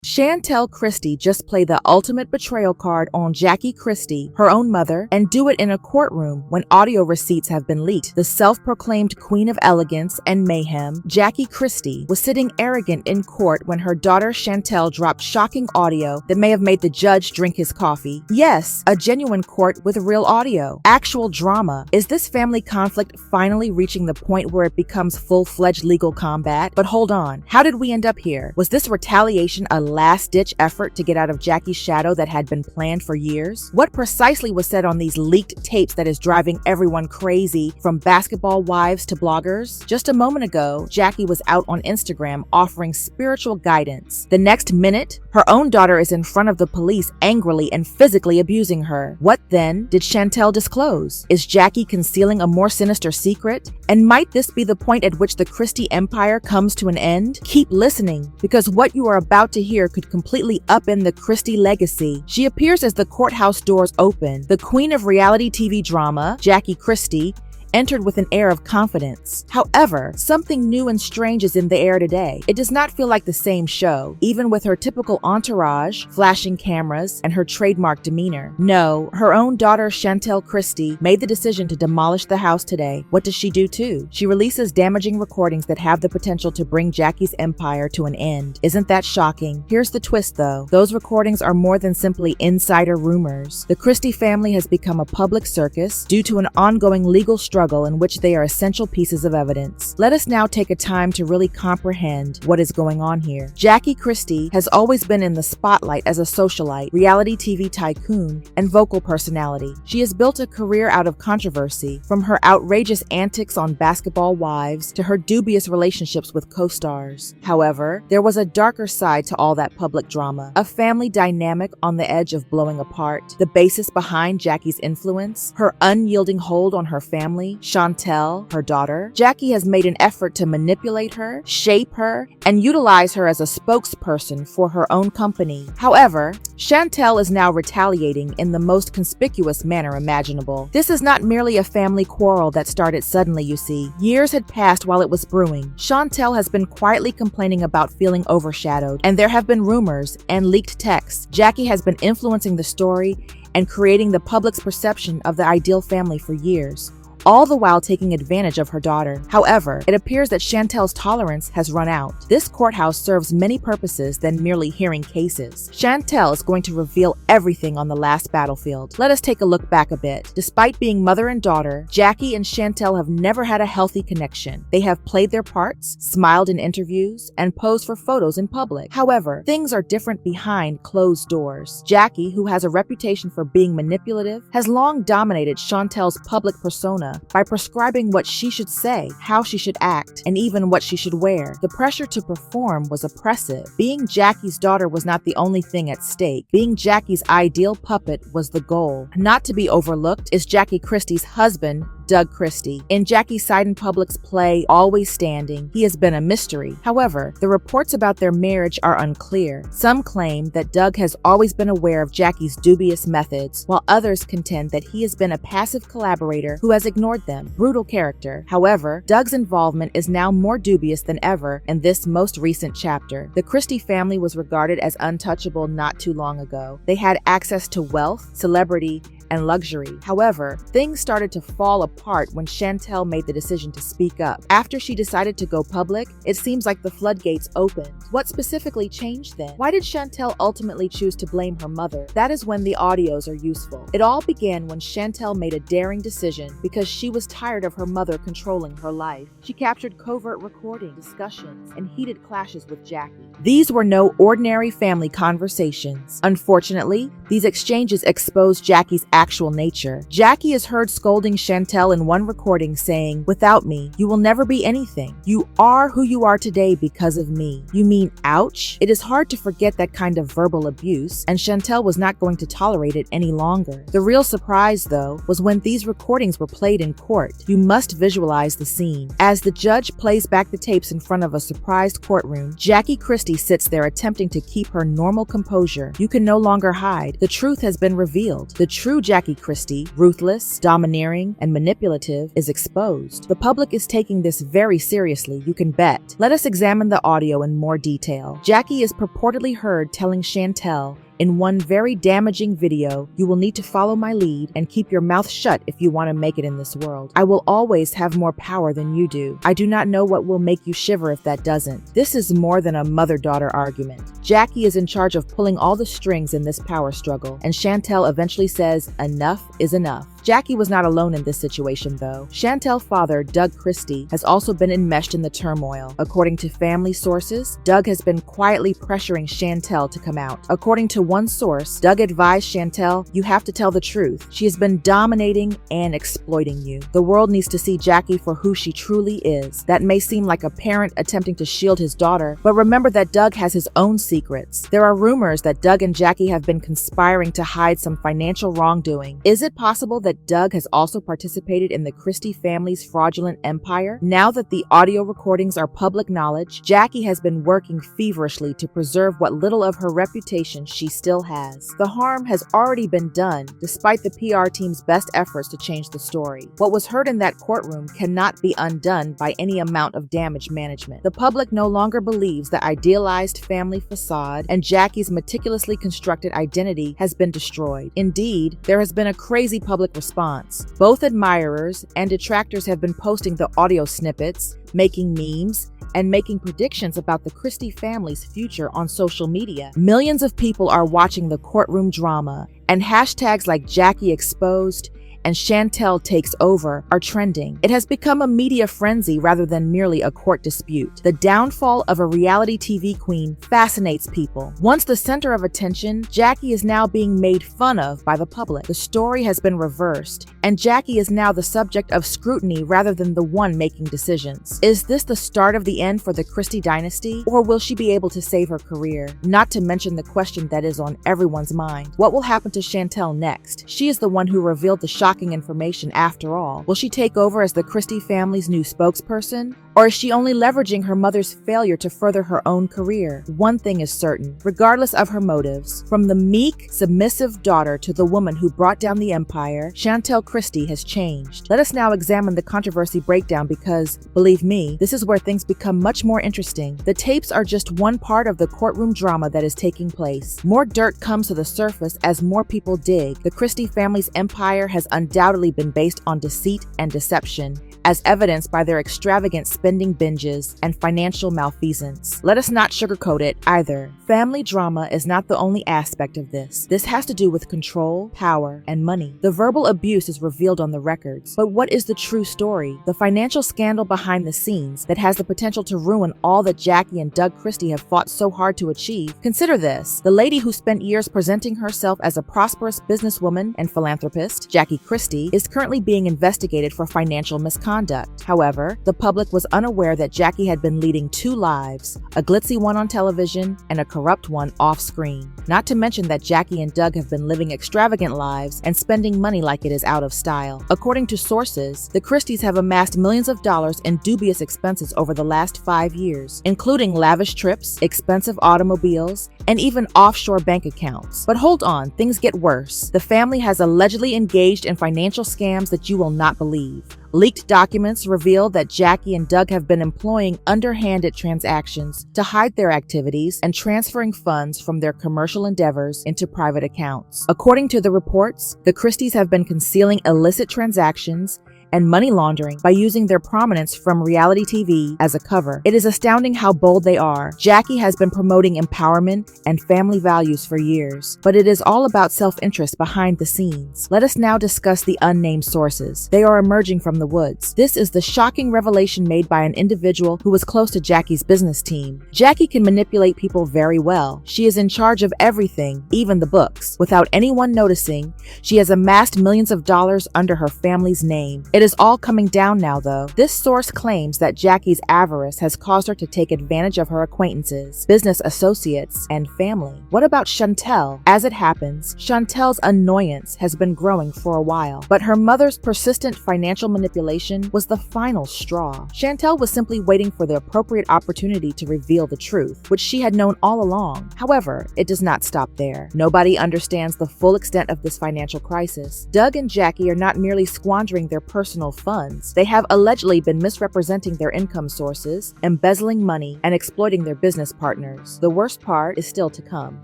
Chantel Christie just played the ultimate betrayal card on Jackie Christie, her own mother, and do it in a courtroom when audio receipts have been leaked. The self-proclaimed queen of elegance and mayhem, Jackie Christie, was sitting arrogant in court when her daughter Chantel dropped shocking audio that may have made the judge drink his coffee. Yes, a genuine court with real audio. Actual drama. Is this family conflict finally reaching the point where it becomes full-fledged legal combat? But hold on, how did we end up here? Was this retaliation a last-ditch effort to get out of Jackie's shadow that had been planned for years? What precisely was said on these leaked tapes that is driving everyone crazy, from basketball wives to bloggers? Just a moment ago, Jackie was out on Instagram offering spiritual guidance. The next minute, her own daughter is in front of the police angrily and physically abusing her. What then did Chantel disclose? Is Jackie concealing a more sinister secret? And might this be the point at which the Christie empire comes to an end? Keep listening, because what you are about to hear could completely upend the Christie legacy. She appears as the courthouse doors open. The queen of reality TV drama, Jackie Christie, entered with an air of confidence. However, something new and strange is in the air today. It does not feel like the same show, even with her typical entourage, flashing cameras, and her trademark demeanor. No, her own daughter Chantel Christie made the decision to demolish the house today. What does she do too? She releases damaging recordings that have the potential to bring Jackie's empire to an end. Isn't that shocking? Here's the twist though. Those recordings are more than simply insider rumors. The Christie family has become a public circus due to an ongoing legal struggle in which they are essential pieces of evidence. Let us now take a time to really comprehend what is going on here. Jackie Christie has always been in the spotlight as a socialite, reality TV tycoon, and vocal personality. She has built a career out of controversy, from her outrageous antics on Basketball Wives to her dubious relationships with co-stars. However, there was a darker side to all that public drama, a family dynamic on the edge of blowing apart, the basis behind Jackie's influence, her unyielding hold on her family, Chantel, her daughter. Jackie has made an effort to manipulate her, shape her, and utilize her as a spokesperson for her own company. However, Chantel is now retaliating in the most conspicuous manner imaginable. This is not merely a family quarrel that started suddenly, you see. Years had passed while it was brewing. Chantel has been quietly complaining about feeling overshadowed, and there have been rumors and leaked texts. Jackie has been influencing the story and creating the public's perception of the ideal family for years, all the while taking advantage of her daughter. However, it appears that Chantel's tolerance has run out. This courthouse serves many purposes than merely hearing cases. Chantel is going to reveal everything on the last battlefield. Let us take a look back a bit. Despite being mother and daughter, Jackie and Chantel have never had a healthy connection. They have played their parts, smiled in interviews, and posed for photos in public. However, things are different behind closed doors. Jackie, who has a reputation for being manipulative, has long dominated Chantel's public persona by prescribing what she should say, how she should act, and even what she should wear. The pressure to perform was oppressive. Being Jackie's daughter was not the only thing at stake. Being Jackie's ideal puppet was the goal. Not to be overlooked is Jackie Christie's husband, Doug Christie. In Jackie Seidenpublic's play Always Standing, he has been a mystery. However, the reports about their marriage are unclear. Some claim that Doug has always been aware of Jackie's dubious methods, while others contend that he has been a passive collaborator who has ignored them. Brutal character. However, Doug's involvement is now more dubious than ever in this most recent chapter. The Christie family was regarded as untouchable not too long ago. They had access to wealth, celebrity, and luxury. However, things started to fall apart when Chantel made the decision to speak up. After she decided to go public, it seems like the floodgates opened. What specifically changed then? Why did Chantel ultimately choose to blame her mother? That is when the audios are useful. It all began when Chantel made a daring decision because she was tired of her mother controlling her life. She captured covert recording, discussions, and heated clashes with Jackie. These were no ordinary family conversations. Unfortunately, these exchanges exposed Jackie's actual nature. Jackie is heard scolding Chantel in one recording saying, "Without me, you will never be anything. You are who you are today because of me." You mean ouch? It is hard to forget that kind of verbal abuse, and Chantel was not going to tolerate it any longer. The real surprise, though, was when these recordings were played in court. You must visualize the scene. As the judge plays back the tapes in front of a surprised courtroom, Jackie Christie Christie sits there attempting to keep her normal composure. You can no longer hide. The truth has been revealed. The true Jackie Christie, ruthless, domineering, and manipulative, is exposed. The public is taking this very seriously, you can bet. Let us examine the audio in more detail. Jackie is purportedly heard telling Chantel, in one very damaging video, "You will need to follow my lead and keep your mouth shut if you want to make it in this world. I will always have more power than you do. I do not know what will make you shiver if that doesn't." This is more than a mother-daughter argument. Jackie is in charge of pulling all the strings in this power struggle, and Chantel eventually says, enough is enough. Jackie was not alone in this situation, though. Chantel's father, Doug Christie, has also been enmeshed in the turmoil. According to family sources, Doug has been quietly pressuring Chantel to come out. According to one source, Doug advised Chantel, "You have to tell the truth. She has been dominating and exploiting you. The world needs to see Jackie for who she truly is." That may seem like a parent attempting to shield his daughter, but remember that Doug has his own secrets. There are rumors that Doug and Jackie have been conspiring to hide some financial wrongdoing. Is it possible that Doug has also participated in the Christie family's fraudulent empire? Now that the audio recordings are public knowledge, Jackie has been working feverishly to preserve what little of her reputation she still has. The harm has already been done, despite the PR team's best efforts to change the story. What was heard in that courtroom cannot be undone by any amount of damage management. The public no longer believes the idealized family facade, and Jackie's meticulously constructed identity has been destroyed. Indeed, there has been a crazy public response. Both admirers and detractors have been posting the audio snippets, making memes, and making predictions about the Christie family's future on social media. Millions of people are watching the courtroom drama, and hashtags like Jackie Exposed and Chantel Takes Over are trending. It has become a media frenzy rather than merely a court dispute. The downfall of a reality TV queen fascinates people. Once the center of attention, Jackie is now being made fun of by the public. The story has been reversed, and Jackie is now the subject of scrutiny rather than the one making decisions. Is this the start of the end for the Christie dynasty, or will she be able to save her career? Not to mention the question that is on everyone's mind. What will happen to Chantel next? She is the one who revealed the shocking information after all. Will she take over as the Christie family's new spokesperson? Or is she only leveraging her mother's failure to further her own career? One thing is certain, regardless of her motives, from the meek, submissive daughter to the woman who brought down the empire, Chantel Christie has changed. Let us now examine the controversy breakdown because, believe me, this is where things become much more interesting. The tapes are just one part of the courtroom drama that is taking place. More dirt comes to the surface as more people dig. The Christie family's empire has undoubtedly been based on deceit and deception, as evidenced by their extravagant spending binges and financial malfeasance. Let us not sugarcoat it either. Family drama is not the only aspect of this. This has to do with control, power, and money. The verbal abuse is revealed on the records. But what is the true story? The financial scandal behind the scenes that has the potential to ruin all that Jackie and Doug Christie have fought so hard to achieve? Consider this. The lady who spent years presenting herself as a prosperous businesswoman and philanthropist, Jackie Christie, is currently being investigated for financial misconduct. However, the public was unaware that Jackie had been leading two lives, a glitzy one on television and a corrupt one off-screen. Not to mention that Jackie and Doug have been living extravagant lives and spending money like it is out of style. According to sources, the Christies have amassed millions of dollars in dubious expenses over the last 5 years, including lavish trips, expensive automobiles, and even offshore bank accounts. But hold on, things get worse. The family has allegedly engaged in financial scams that you will not believe. Leaked documents reveal that Jackie and Doug have been employing underhanded transactions to hide their activities and transferring funds from their commercial endeavors into private accounts. According to the reports, the Christies have been concealing illicit transactions and money laundering by using their prominence from reality TV as a cover. It is astounding how bold they are. Jackie has been promoting empowerment and family values for years, but it is all about self-interest behind the scenes. Let us now discuss the unnamed sources. They are emerging from the woods. This is the shocking revelation made by an individual who was close to Jackie's business team. Jackie can manipulate people very well. She is in charge of everything, even the books. Without anyone noticing, she has amassed millions of dollars under her family's name. It is all coming down now, though. This source claims that Jackie's avarice has caused her to take advantage of her acquaintances, business associates, and family. What about Chantel? As it happens, Chantel's annoyance has been growing for a while, but her mother's persistent financial manipulation was the final straw. Chantel was simply waiting for the appropriate opportunity to reveal the truth, which she had known all along. However, it does not stop there. Nobody understands the full extent of this financial crisis. Doug and Jackie are not merely squandering their personal funds. They have allegedly been misrepresenting their income sources, embezzling money, and exploiting their business partners. The worst part is still to come.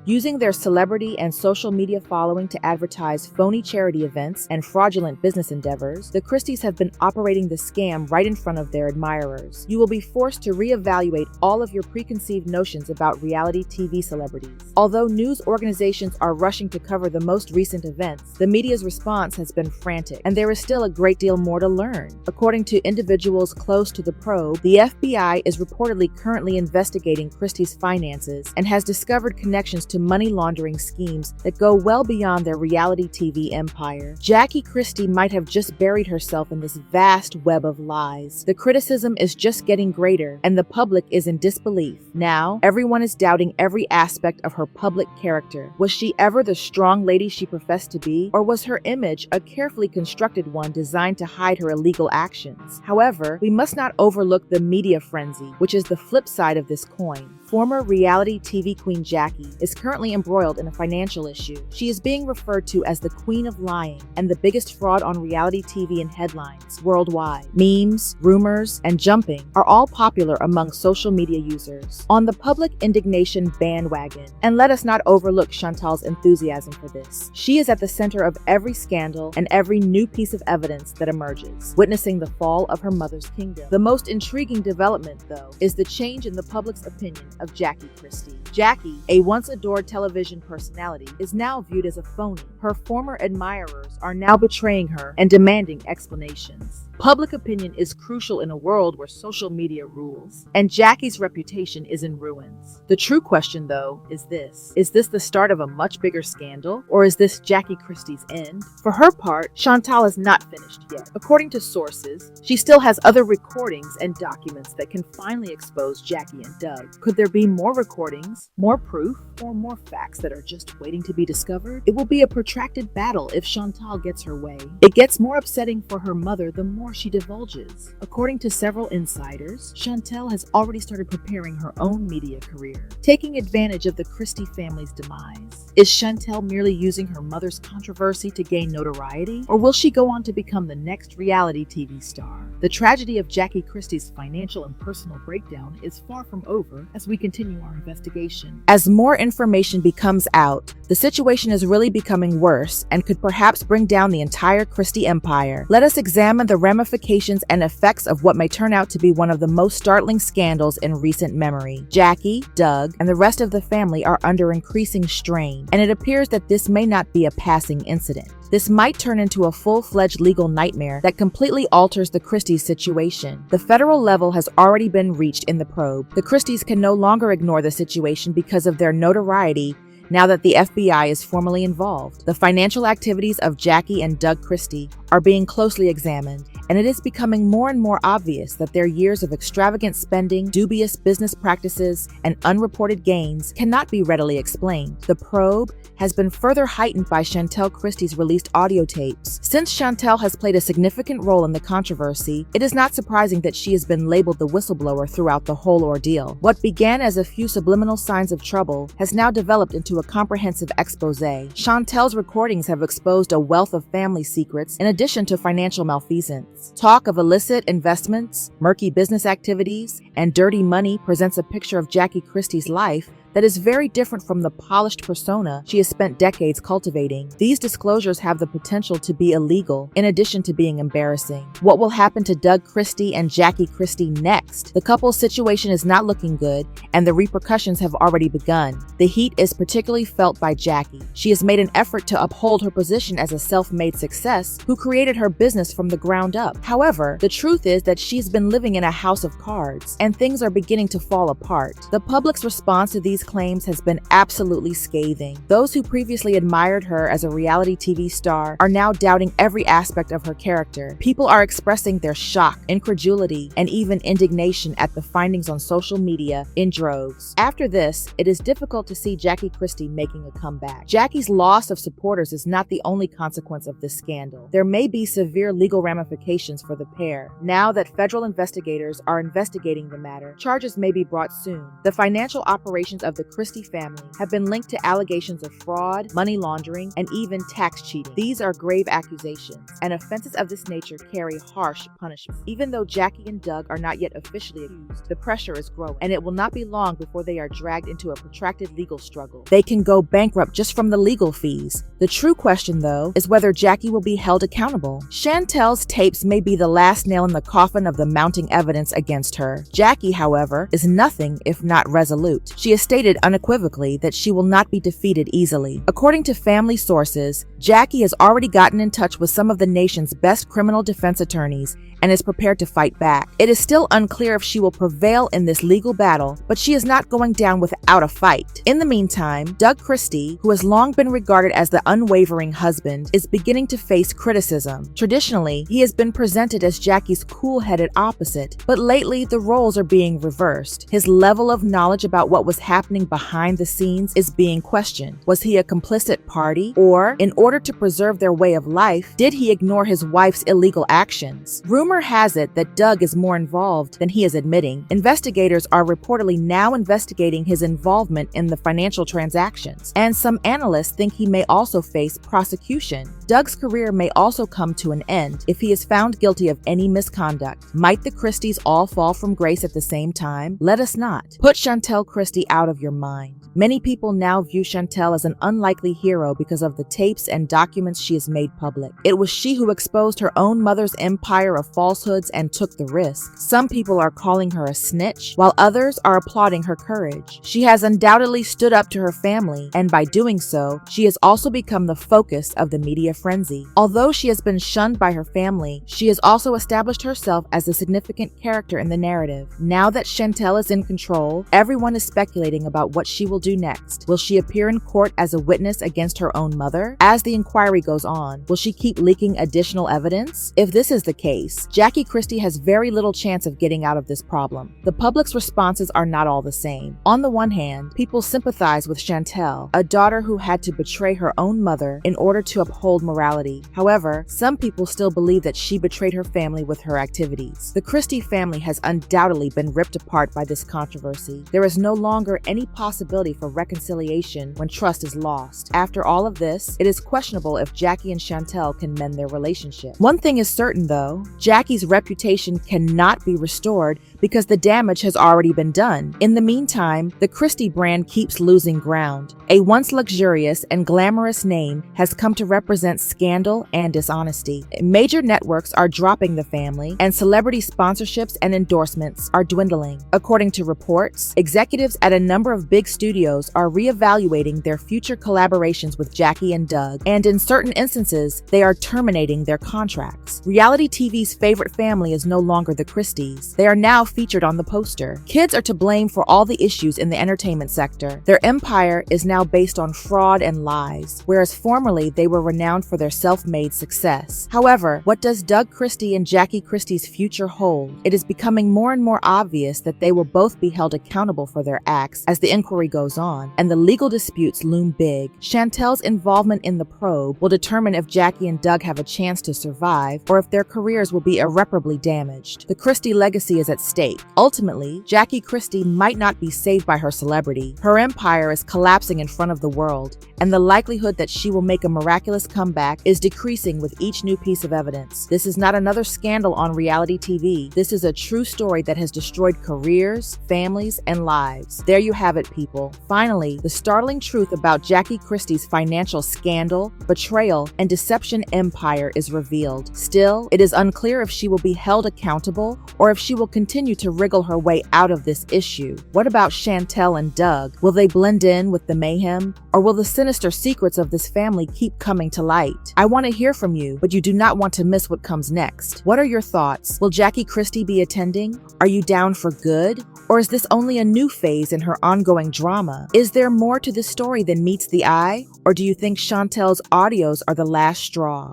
Using their celebrity and social media following to advertise phony charity events and fraudulent business endeavors, the Christies have been operating the scam right in front of their admirers. You will be forced to reevaluate all of your preconceived notions about reality TV celebrities. Although news organizations are rushing to cover the most recent events, the media's response has been frantic, and there is still a great deal more to learn. According to individuals close to the probe, the FBI is reportedly currently investigating Christie's finances and has discovered connections to money laundering schemes that go well beyond their reality TV empire. Jackie Christie might have just buried herself in this vast web of lies. The criticism is just getting greater, and the public is in disbelief. Now, everyone is doubting every aspect of her public character. Was she ever the strong lady she professed to be, or was her image a carefully constructed one designed to hide her illegal actions? However, we must not overlook the media frenzy, which is the flip side of this coin. Former reality TV queen Jackie is currently embroiled in a financial issue. She is being referred to as the Queen of Lying and the biggest fraud on reality TV in headlines worldwide. Memes, rumors, and jumping are all popular among social media users on the public indignation bandwagon. And let us not overlook Chantel's enthusiasm for this. She is at the center of every scandal and every new piece of evidence that emerges, witnessing the fall of her mother's kingdom. The most intriguing development, though, is the change in the public's opinion of Jackie Christie. Jackie, a once adored television personality, is now viewed as a phony. Her former admirers are now betraying her and demanding explanations. Public opinion is crucial in a world where social media rules, and Jackie's reputation is in ruins. The true question, though, is this. Is this the start of a much bigger scandal, or is this Jackie Christie's end? For her part, Chantel is not finished yet. According to sources, she still has other recordings and documents that can finally expose Jackie and Doug. Could there be more recordings, more proof, or more facts that are just waiting to be discovered? It will be a protracted battle if Chantel gets her way. It gets more upsetting for her mother the more she divulges. According to several insiders, Chantel has already started preparing her own media career, taking advantage of the Christie family's demise. Is Chantel merely using her mother's controversy to gain notoriety, or will she go on to become the next reality TV star? The tragedy of Jackie Christie's financial and personal breakdown is far from over as we continue our investigation. As more information becomes out, the situation is really becoming worse and could perhaps bring down the entire Christie empire. Let us examine the ramifications and effects of what may turn out to be one of the most startling scandals in recent memory. Jackie, Doug, and the rest of the family are under increasing strain, and it appears that this may not be a passing incident. This might turn into a full-fledged legal nightmare that completely alters the Christies' situation. The federal level has already been reached in the probe. The Christies can no longer ignore the situation because of their notoriety now that the FBI is formally involved. The financial activities of Jackie and Doug Christie are being closely examined, and it is becoming more and more obvious that their years of extravagant spending, dubious business practices, and unreported gains cannot be readily explained. The probe has been further heightened by Chantel Christie's released audio tapes. Since Chantel has played a significant role in the controversy, it is not surprising that she has been labeled the whistleblower throughout the whole ordeal. What began as a few subliminal signs of trouble has now developed into a comprehensive expose. Chantel's recordings have exposed a wealth of family secrets in addition to financial malfeasance. Talk of illicit investments, murky business activities, and dirty money presents a picture of Jackie Christie's life that is very different from the polished persona she has spent decades cultivating. These disclosures have the potential to be illegal, in addition to being embarrassing. What will happen to Doug Christie and Jackie Christie next? The couple's situation is not looking good, and the repercussions have already begun. The heat is particularly felt by Jackie. She has made an effort to uphold her position as a self-made success who created her business from the ground up. However, the truth is that she's been living in a house of cards, and things are beginning to fall apart. The public's response to these claims has been absolutely scathing. Those who previously admired her as a reality TV star are now doubting every aspect of her character. People are expressing their shock, incredulity, and even indignation at the findings on social media in droves. After this, it is difficult to see Jackie Christie making a comeback. Jackie's loss of supporters is not the only consequence of this scandal. There may be severe legal ramifications for the pair. Now that federal investigators are investigating the matter, charges may be brought soon. The financial operations of the Christie family have been linked to allegations of fraud, money laundering, and even tax cheating. These are grave accusations, and offenses of this nature carry harsh punishment. Even though Jackie and Doug are not yet officially accused, the pressure is growing, and it will not be long before they are dragged into a protracted legal struggle. They can go bankrupt just from the legal fees. The true question, though, is whether Jackie will be held accountable. Chantel's tapes may be the last nail in the coffin of the mounting evidence against her. Jackie, however, is nothing if not resolute. She has stated unequivocally that she will not be defeated easily. According to family sources, Jackie has already gotten in touch with some of the nation's best criminal defense attorneys and is prepared to fight back. It is still unclear if she will prevail in this legal battle, but she is not going down without a fight. In the meantime, Doug Christie, who has long been regarded as the unwavering husband, is beginning to face criticism. Traditionally, he has been presented as Jackie's cool-headed opposite, but lately the roles are being reversed. His level of knowledge about what was happening behind the scenes is being questioned. Was he a complicit party, or, in order to preserve their way of life, did he ignore his wife's illegal actions? Rumor has it that Doug is more involved than he is admitting. Investigators are reportedly now investigating his involvement in the financial transactions, and some analysts think he may also face prosecution. Doug's career may also come to an end if he is found guilty of any misconduct. Might the Christies all fall from grace at the same time? Let us not. Put Chantel Christie out of your mind. Many people now view Chantel as an unlikely hero because of the tapes and documents she has made public. It was she who exposed her own mother's empire of falsehoods and took the risk. Some people are calling her a snitch, while others are applauding her courage. She has undoubtedly stood up to her family, and by doing so, she has also become the focus of the media frenzy. Although she has been shunned by her family, she has also established herself as a significant character in the narrative. Now that Chantel is in control, everyone is speculating about what she will do next. Will she appear in court as a witness against her own mother? As the inquiry goes on, will she keep leaking additional evidence? If this is the case, Jackie Christie has very little chance of getting out of this problem. The public's responses are not all the same. On the one hand, people sympathize with Chantel, a daughter who had to betray her own mother in order to uphold morality. However, some people still believe that she betrayed her family with her activities. The Christie family has undoubtedly been ripped apart by this controversy. There is no longer any possibility for reconciliation when trust is lost. After all of this, it is questionable if Jackie and Chantel can mend their relationship. One thing is certain, though: Jackie's reputation cannot be restored because the damage has already been done. In the meantime, the Christie brand keeps losing ground. A once luxurious and glamorous name has come to represent scandal and dishonesty. Major networks are dropping the family, and celebrity sponsorships and endorsements are dwindling. According to reports, executives at a number of big studios are reevaluating their future collaborations with Jackie and Doug, and in certain instances, they are terminating their contracts. Reality TV's favorite family is no longer the Christies. They are now featured on the poster. Kids are to blame for all the issues in the entertainment sector. Their empire is now based on fraud and lies, whereas formerly they were renowned for their self-made success. However, what does Doug Christie and Jackie Christie's future hold? It is becoming more and more obvious that they will both be held accountable for their acts as the inquiry goes on, and the legal disputes loom big. Chantel's involvement in the probe will determine if Jackie and Doug have a chance to survive, or if their careers will be irreparably damaged. The Christie legacy is at stake. Ultimately, Jackie Christie might not be saved by her celebrity. Her empire is collapsing in front of the world, and the likelihood that she will make a miraculous comeback is decreasing with each new piece of evidence. This is not another scandal on reality TV. This is a true story that has destroyed careers, families, and lives. There you have it, people. Finally, the startling truth about Jackie Christie's financial scandal, betrayal, and deception empire is revealed. Still, it is unclear if she will be held accountable or if she will continue to wriggle her way out of this issue. What about Chantel and Doug? Will they blend in with the mayhem, or will the sinister secrets of this family keep coming to light? I want to hear from you, but you do not want to miss what comes next. What are your thoughts? Will Jackie Christie be attending? Are you down for good? Or is this only a new phase in her ongoing drama? Is there more to the story than meets the eye? Or do you think Chantel's audios are the last straw?